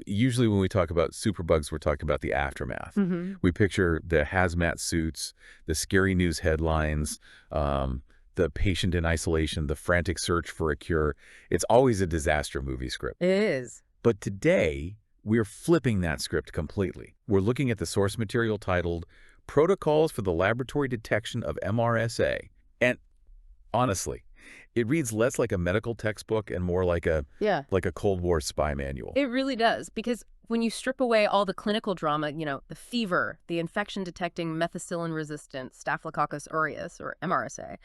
Usually when we talk about superbugs, we're talking about the aftermath. We picture the hazmat suits, the scary news headlines, the patient in isolation, the frantic search for a cure. It's always a disaster movie script. It is. But today, we're flipping that script completely. We're looking at the source material titled Protocols for the Laboratory Detection of MRSA. And honestly, it reads less like a medical textbook and more like a Cold War spy manual. It really does, because when you strip away all the clinical drama, the fever, the infection-detecting methicillin-resistant Staphylococcus aureus, or MRSA,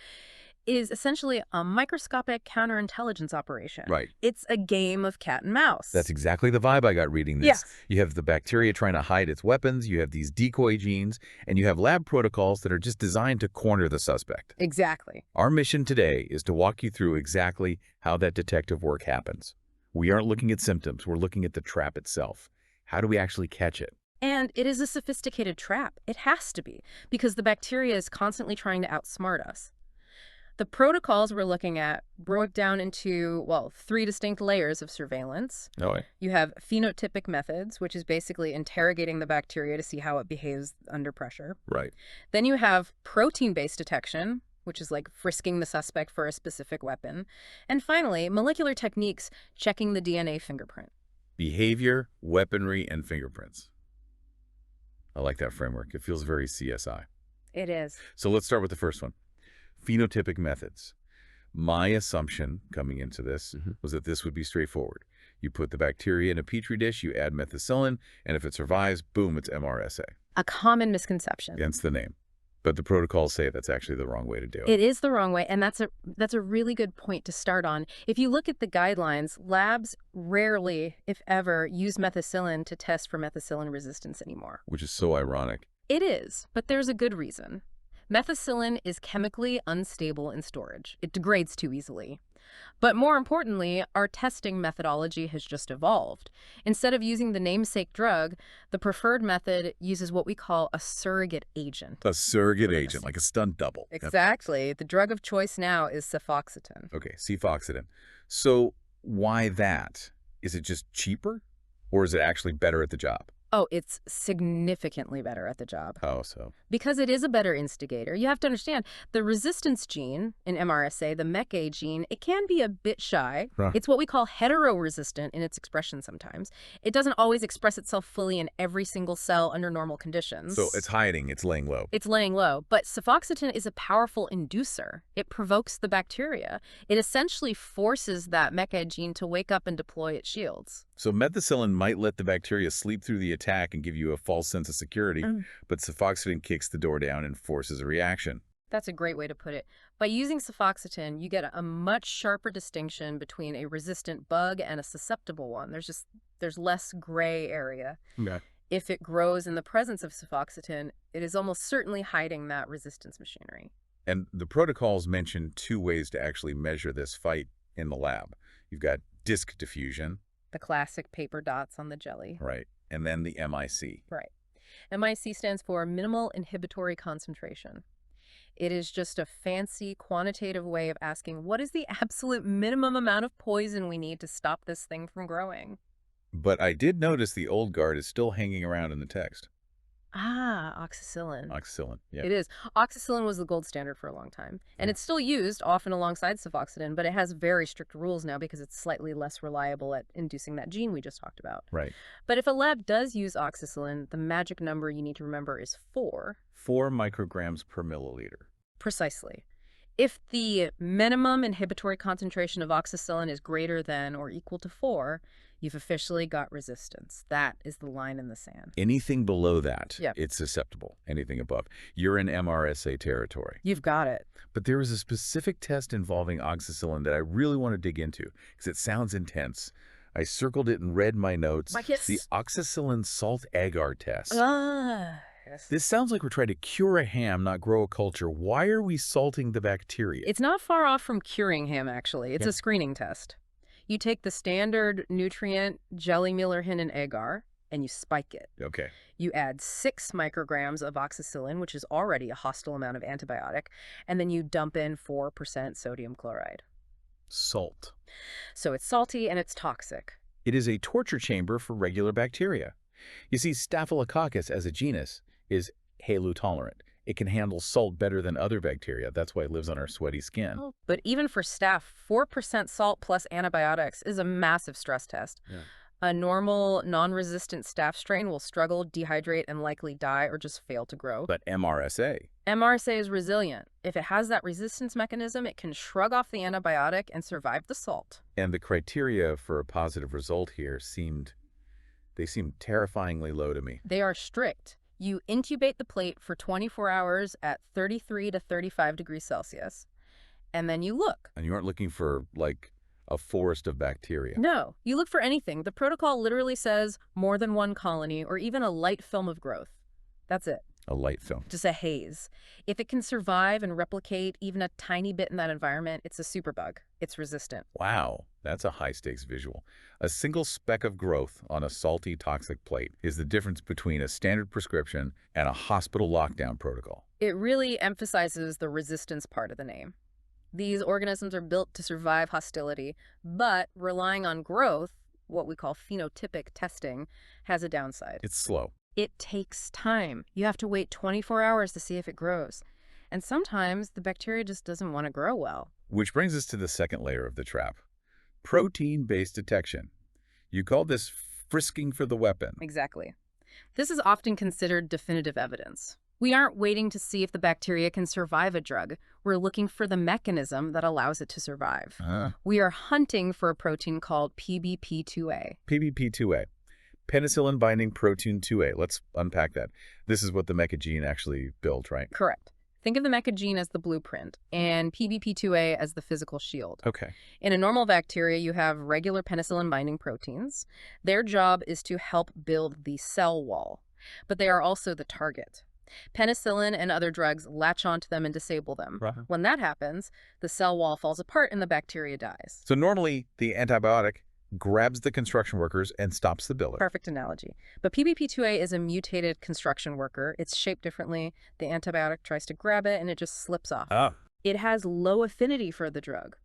is essentially a microscopic counterintelligence operation. Right. It's a game of cat and mouse. That's exactly the vibe I got reading this. Yes. You have the bacteria trying to hide its weapons, you have these decoy genes, and you have lab protocols that are just designed to corner the suspect. Exactly. Our mission today is to walk you through exactly how that detective work happens. We aren't looking at symptoms, we're looking at the trap itself. How do we actually catch it? And it is a sophisticated trap. It has to be, because the bacteria is constantly trying to outsmart us. The protocols we're looking at broke down into, 3 distinct layers of surveillance. You have phenotypic methods, which is basically interrogating the bacteria to see how it behaves under pressure. Right. Then you have protein-based detection, which is like frisking the suspect for a specific weapon. And finally, molecular techniques, checking the DNA fingerprint. Behavior, weaponry, and fingerprints. I like that framework. It feels very CSI. It is. So let's start with the first one. Phenotypic methods. My assumption coming into this was that this would be straightforward. You put the bacteria in a petri dish, you add methicillin, and if it survives, boom, it's MRSA. A common misconception. Hence the name. But the protocols say that's actually the wrong way to do it. It is the wrong way, and that's a really good point to start on. If you look at the guidelines, labs rarely, if ever, use methicillin to test for methicillin resistance anymore. Which is so ironic. It is, but there's a good reason. Methicillin is chemically unstable in storage. It degrades too easily. But more importantly, our testing methodology has just evolved. Instead of using the namesake drug, the preferred method uses what we call a surrogate agent. A surrogate agent, like a stunt double. Exactly. The drug of choice now is cefoxitin. Okay, cefoxitin. So why that? Is it just cheaper? Or is it actually better at the job? Oh, it's significantly better at the job. How so? Because it is a better instigator. You have to understand, the resistance gene in MRSA, the MEK gene, it can be a bit shy. It's what we call heteroresistant in its expression sometimes. It doesn't always express itself fully in every single cell under normal conditions. So it's hiding, it's laying low. It's laying low. But cefoxitin is a powerful inducer. It provokes the bacteria. It essentially forces that MEK gene to wake up and deploy its shields. So methicillin might let the bacteria sleep through the attack and give you a false sense of security, but cefoxitin kicks the door down and forces a reaction. That's a great way to put it. By using cefoxitin, you get a much sharper distinction between a resistant bug and a susceptible one. There's less gray area. Okay. If it grows in the presence of cefoxitin, it is almost certainly hiding that resistance machinery. And the protocols mention 2 ways to actually measure this fight in the lab. You've got disk diffusion. The classic paper dots on the jelly. Right. And then the MIC. Right. MIC stands for minimal inhibitory concentration. It is just a fancy quantitative way of asking what is the absolute minimum amount of poison we need to stop this thing from growing. But I did notice the old guard is still hanging around in the text. Ah, oxacillin. Oxacillin, yeah. It is. Oxacillin was the gold standard for a long time. And it's still used, often alongside cefoxitin, but it has very strict rules now because it's slightly less reliable at inducing that gene we just talked about. Right. But if a lab does use oxacillin, the magic number you need to remember is 4. 4 micrograms per milliliter. Precisely. If the minimum inhibitory concentration of oxacillin is greater than or equal to 4, you've officially got resistance. That is the line in the sand. Anything below that, it's susceptible. Anything above, you're in MRSA territory. You've got it. But there is a specific test involving oxacillin that I really want to dig into because it sounds intense. I circled it and read my notes. The oxacillin salt agar test. Yes. This sounds like we're trying to cure a ham, not grow a culture. Why are we salting the bacteria? It's not far off from curing ham, actually. It's a screening test. You take the standard nutrient jelly Mueller-Henn and agar, and you spike it. Okay. You add 6 micrograms of oxacillin, which is already a hostile amount of antibiotic, and then you dump in 4% sodium chloride. Salt. So it's salty and it's toxic. It is a torture chamber for regular bacteria. You see, Staphylococcus as a genus is halitolerant. It can handle salt better than other bacteria. That's why it lives on our sweaty skin. Oh. But even for staph, 4% salt plus antibiotics is a massive stress test. Yeah. A normal, non-resistant staph strain will struggle, dehydrate, and likely die or just fail to grow. But MRSA, MRSA is resilient. If it has that resistance mechanism, it can shrug off the antibiotic and survive the salt. and the criteria for a positive result here they seemed terrifyingly low to me. They are strict. You incubate the plate for 24 hours at 33 to 35 degrees Celsius, and then you look. And you aren't looking for, like, a forest of bacteria. No, you look for anything. The protocol literally says more than one colony or even a light film of growth. That's it. A light film. Just a haze. If it can survive and replicate even a tiny bit in that environment, it's a superbug. It's resistant. Wow, that's a high-stakes visual. A single speck of growth on a salty, toxic plate is the difference between a standard prescription and a hospital lockdown protocol. It really emphasizes the resistance part of the name. These organisms are built to survive hostility, but relying on growth, what we call phenotypic testing, has a downside. It's slow. It takes time. You have to wait 24 hours to see if it grows. And sometimes the bacteria just doesn't want to grow well. Which brings us to the second layer of the trap. Protein-based detection. You call this frisking for the weapon. Exactly. This is often considered definitive evidence. We aren't waiting to see if the bacteria can survive a drug. We're looking for the mechanism that allows it to survive. We are hunting for a protein called PBP2A. PBP2A. Penicillin binding protein 2A. Let's unpack that. This is what the mecha gene actually built, right? Correct. Think of the mecha gene as the blueprint and PBP2A as the physical shield. Okay. In a normal bacteria, you have regular penicillin binding proteins. Their job is to help build the cell wall, but they are also the target. Penicillin and other drugs latch onto them and disable them. Right. When that happens, the cell wall falls apart and the bacteria dies. So normally the antibiotic grabs the construction workers and stops the builder. Perfect analogy. But PBP2A is a mutated construction worker. It's shaped differently. The antibiotic tries to grab it and it just slips off. It has low affinity for the drug.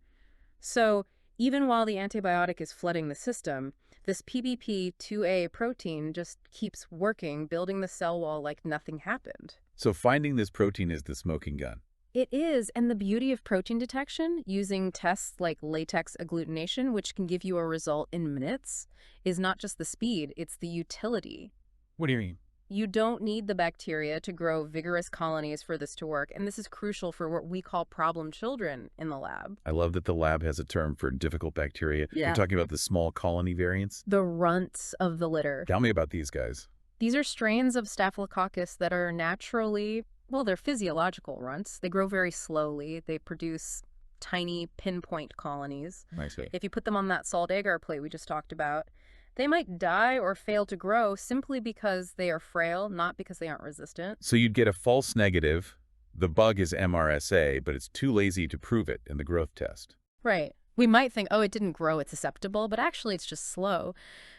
So even while the antibiotic is flooding the system, this PBP2A protein just keeps working, building the cell wall like nothing happened. So finding this protein is the smoking gun. It is, and the beauty of protein detection, using tests like latex agglutination, which can give you a result in minutes, is not just the speed, it's the utility. What do you mean? You don't need the bacteria to grow vigorous colonies for this to work, and this is crucial for what we call problem children in the lab. I love that the lab has a term for difficult bacteria. Yeah. You're talking about the small colony variants? The runts of the litter. Tell me about these guys. These are strains of Staphylococcus that are naturally, well, they're physiological runts. They grow very slowly. They produce tiny pinpoint colonies. I see. If you put them on that salt agar plate we just talked about, they might die or fail to grow simply because they are frail, not because they aren't resistant. So you'd get a false negative. The bug is MRSA, but it's too lazy to prove it in the growth test. Right. We might think, oh, it didn't grow, it's susceptible, but actually it's just slow.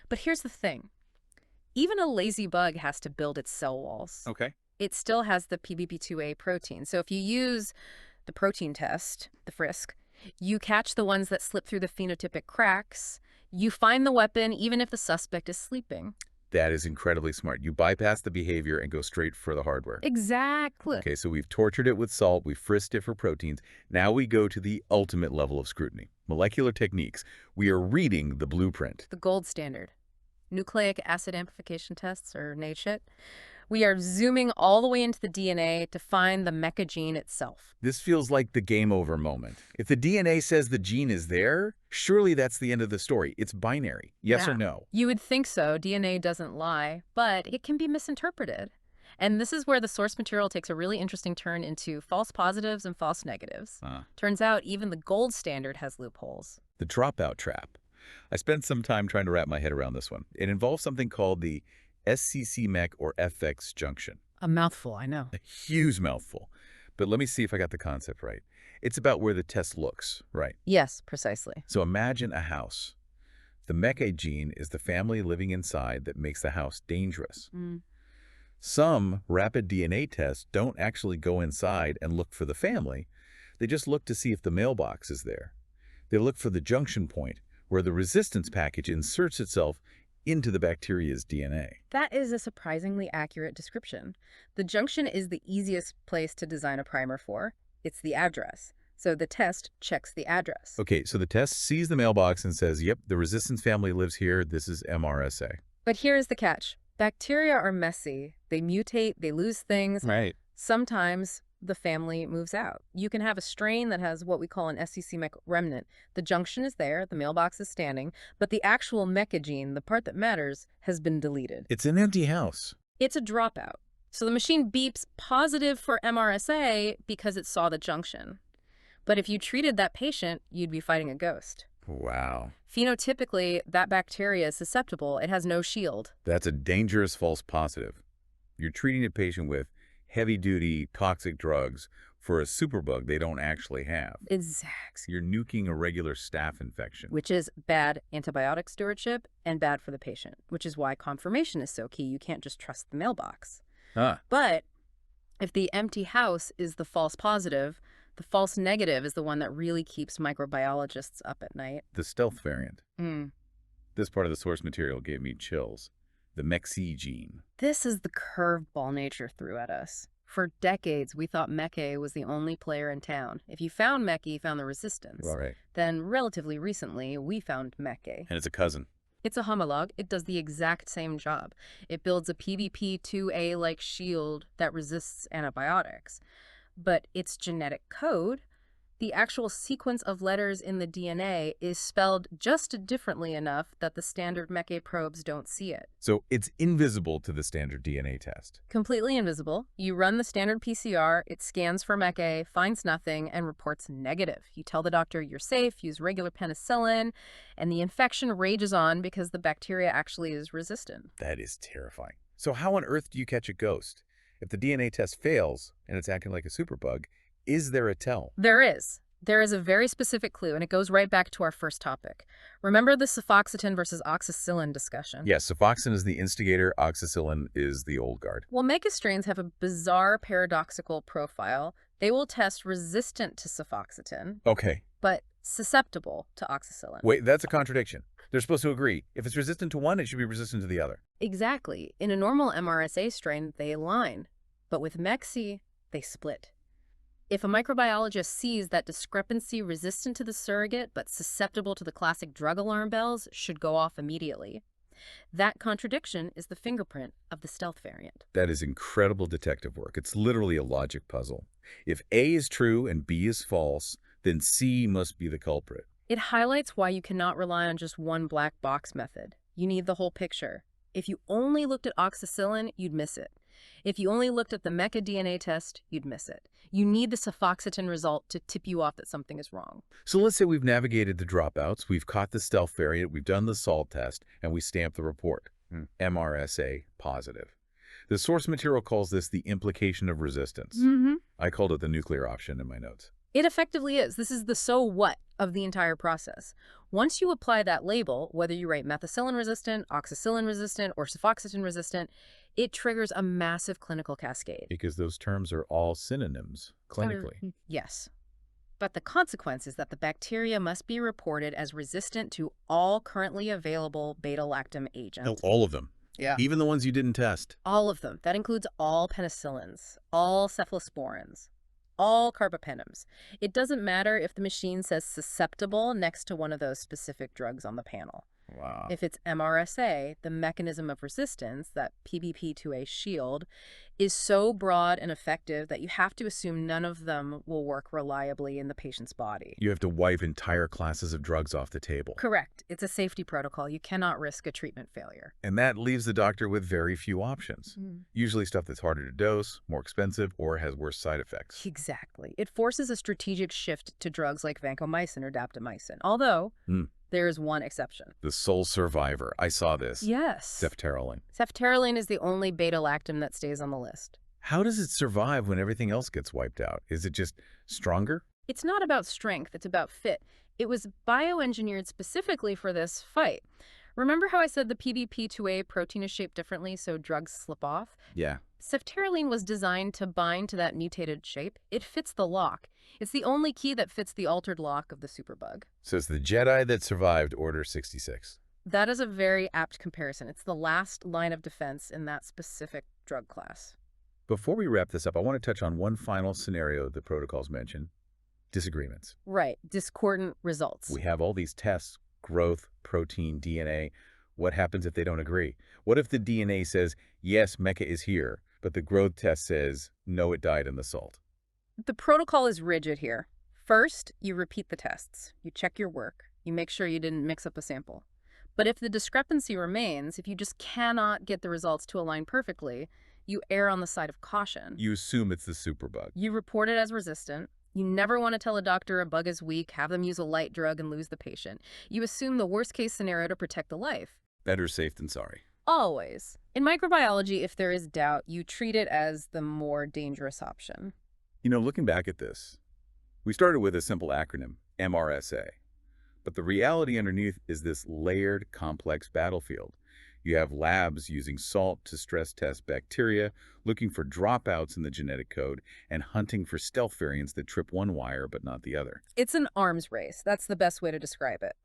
But here's the thing. Even a lazy bug has to build its cell walls. Okay. It still has the PBP2A protein. So if you use the protein test, the frisk, you catch the ones that slip through the phenotypic cracks. You find the weapon even if the suspect is sleeping. That is incredibly smart. You bypass the behavior and go straight for the hardware. Exactly. Okay, so we've tortured it with salt, we've frisked it for proteins. Now we go to the ultimate level of scrutiny. Molecular techniques. We are reading the blueprint. The gold standard. Nucleic acid amplification tests, or NACHIT. We are zooming all the way into the DNA to find the mecha gene itself. This feels like the game over moment. If the DNA says the gene is there, surely that's the end of the story. It's binary. Yes or no? You would think so. DNA doesn't lie, but it can be misinterpreted. And this is where the source material takes a really interesting turn into false positives and false negatives. Turns out even the gold standard has loopholes. The dropout trap. I spent some time trying to wrap my head around this one. It involves something called the SCC-MEC or FX junction. A mouthful, I know. A huge mouthful. But let me see if I got the concept right. It's about where the test looks, right? Yes, precisely. So imagine a house. The MECA gene is the family living inside that makes the house dangerous. Some rapid DNA tests don't actually go inside and look for the family. They just look to see if the mailbox is there. They look for the junction point where the resistance package inserts itself into the bacteria's DNA. That is a surprisingly accurate description. The junction is the easiest place to design a primer for. It's the address. So the test checks the address. Okay, so the test sees the mailbox and says, yep, the resistance family lives here. This is MRSA. But here's the catch. Bacteria are messy. They mutate, they lose things. Right. Sometimes the family moves out. You can have a strain that has what we call an SCC remnant. The junction is there, the mailbox is standing, but the actual mecha gene, the part that matters, has been deleted. It's an empty house. It's a dropout. So the machine beeps positive for MRSA because it saw the junction. But if you treated that patient, you'd be fighting a ghost. Wow. Phenotypically, that bacteria is susceptible. It has no shield. That's a dangerous false positive. You're treating a patient with heavy-duty toxic drugs for a superbug they don't actually have. Exactly. You're nuking a regular staph infection. Which is bad antibiotic stewardship and bad for the patient, which is why confirmation is so key. You can't just trust the mailbox. Huh. But if the empty house is the false positive, the false negative is the one that really keeps microbiologists up at night. The stealth variant. This part of the source material gave me chills. The MRSA gene. This is the curveball nature threw at us. For decades, we thought MRSA was the only player in town. If you found MRSA, you found the resistance. All right. Then, relatively recently, we found MRSA. And it's a cousin. It's a homolog. It does the exact same job. It builds a PBP2A-like shield that resists antibiotics. But its genetic code, the actual sequence of letters in the DNA, is spelled just differently enough that the standard MRSA probes don't see it. So it's invisible to the standard DNA test. Completely invisible. You run the standard PCR, it scans for MRSA, finds nothing, and reports negative. You tell the doctor you're safe, use regular penicillin, and the infection rages on because the bacteria actually is resistant. That is terrifying. So how on earth do you catch a ghost? If the DNA test fails and it's acting like a superbug, is there a tell? There is. There is a very specific clue, and it goes right back to our first topic. Remember the cefoxitin versus oxacillin discussion? Yes, cefoxitin is the instigator, oxacillin is the old guard. Well, MRSA strains have a bizarre paradoxical profile. They will test resistant to cefoxitin, Okay. but susceptible to oxacillin. Wait, that's a contradiction. They're supposed to agree. If it's resistant to one, it should be resistant to the other. Exactly. In a normal MRSA strain, they align. But with MRSA, they split. If a microbiologist sees that discrepancy resistant to the surrogate but susceptible to the classic drug alarm bells should go off immediately. That contradiction is the fingerprint of the stealth variant. That is incredible detective work. It's literally a logic puzzle. If A is true and B is false, then C must be the culprit. It highlights why you cannot rely on just one black box method. You need the whole picture. If you only looked at oxacillin, you'd miss it. If you only looked at the MRSA DNA test, you'd miss it. You need the cefoxitin result to tip you off that something is wrong. So let's say we've navigated the dropouts, we've caught the stealth variant, we've done the SALT test, and we stamp the report. MRSA positive. The source material calls this the implication of resistance. I called it the nuclear option in my notes. It effectively is. This is the so what of the entire process. Once you apply that label, whether you write methicillin resistant, oxacillin resistant, or cefoxitin resistant, it triggers a massive clinical cascade. Because those terms are all synonyms clinically. Yes. But the consequence is that the bacteria must be reported as resistant to all currently available beta-lactam agents. No, all of them. Yeah. Even the ones you didn't test. All of them. That includes all penicillins, all cephalosporins, all carbapenems. It doesn't matter if the machine says susceptible next to one of those specific drugs on the panel. Wow. If it's MRSA, the mechanism of resistance, that PBP2A shield, is so broad and effective that you have to assume none of them will work reliably in the patient's body. You have to wipe entire classes of drugs off the table. Correct. It's a safety protocol. You cannot risk a treatment failure. And that leaves the doctor with very few options. Usually stuff that's harder to dose, more expensive, or has worse side effects. Exactly. It forces a strategic shift to drugs like vancomycin or daptomycin. Although, there is one exception. The sole survivor. I saw this. Yes. Ceftaroline. Ceftaroline is the only beta-lactam that stays on the list. How does it survive when everything else gets wiped out? Is it just stronger? It's not about strength, it's about fit. It was bioengineered specifically for this fight. Remember how I said the PBP2A protein is shaped differently so drugs slip off? Yeah. Ceftiraline was designed to bind to that mutated shape. It fits the lock. It's the only key that fits the altered lock of the Superbug. So it's the Jedi that survived Order 66. That is a very apt comparison. It's the last line of defense in that specific drug class. Before we wrap this up, I want to touch on one final scenario the protocols mention: disagreements. Right, discordant results. We have all these tests: growth, protein, DNA. What happens if they don't agree? What if the DNA says, yes, mecha is here, but the growth test says, no, it died in the salt? The protocol is rigid here. First, you repeat the tests. You check your work. You make sure you didn't mix up a sample. But if the discrepancy remains, if you just cannot get the results to align perfectly, you err on the side of caution. You assume it's the superbug. You report it as resistant. You never want to tell a doctor a bug is weak, have them use a light drug, and lose the patient. You assume the worst-case scenario to protect the life. Better safe than sorry. Always. In microbiology, if there is doubt, you treat it as the more dangerous option. You know, looking back at this, we started with a simple acronym, MRSA. But the reality underneath is this layered, complex battlefield. You have labs using salt to stress test bacteria, looking for dropouts in the genetic code, and hunting for stealth variants that trip one wire but not the other. It's an arms race. That's the best way to describe it.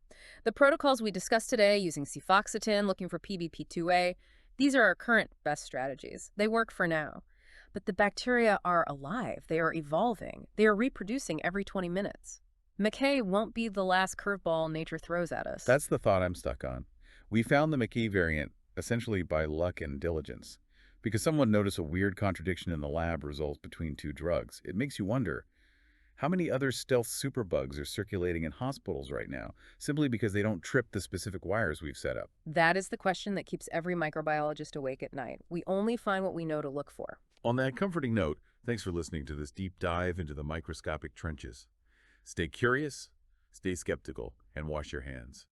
The protocols we discussed today, using cefoxitin, looking for PBP2A, these are our current best strategies. They work for now. But the bacteria are alive. They are evolving. They are reproducing every 20 minutes. McKay won't be the last curveball nature throws at us. That's the thought I'm stuck on. We found the McKee variant essentially by luck and diligence, because someone noticed a weird contradiction in the lab results between two drugs. It makes you wonder, how many other stealth superbugs are circulating in hospitals right now, simply because they don't trip the specific wires we've set up? That is the question that keeps every microbiologist awake at night. We only find what we know to look for. On that comforting note, thanks for listening to this deep dive into the microscopic trenches. Stay curious, stay skeptical, and wash your hands.